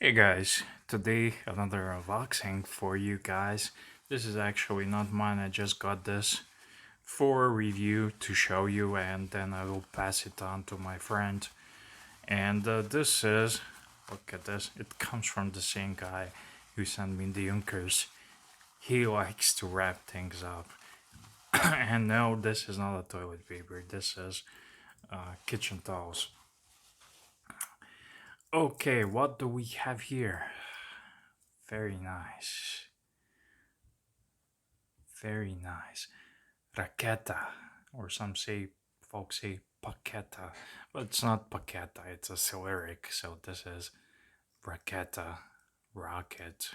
Hey guys, today another unboxing for you guys. This is actually not mine, I just got this for review to show you and then I will pass it on to my friend. And this is, look at this, it comes from the same guy who sent me the Junkers. He likes to wrap things up. And no, this is not a toilet paper, this is kitchen towels. Okay, what do we have here? Very nice. Very nice. Raqueta, or some say, folks say paqueta, but it's not paqueta, it's a Cyrillic, so this is raqueta, rocket.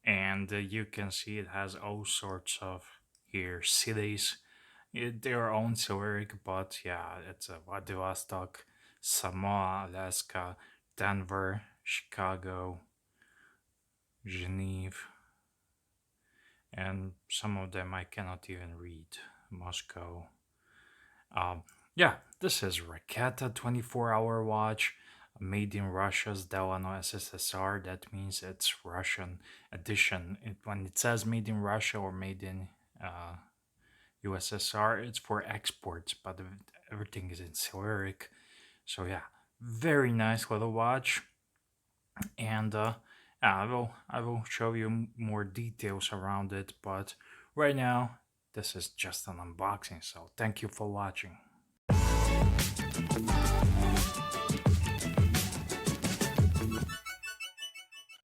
And you can see it has all sorts of here cities. Their own Cyrillic, but yeah, it's a Vladivostok, Samoa, Alaska, Denver, Chicago, Geneva, and some of them I cannot even read. Moscow. Um, yeah, this is Raketa 24-hour watch made in Russia's Delano SSSR. That means it's Russian edition. When it says made in Russia or made in USSR, it's for exports, but everything is in Cyrillic. So yeah, very nice little watch. And yeah, I will show you more details around it, but right now this is just an unboxing, so thank you for watching.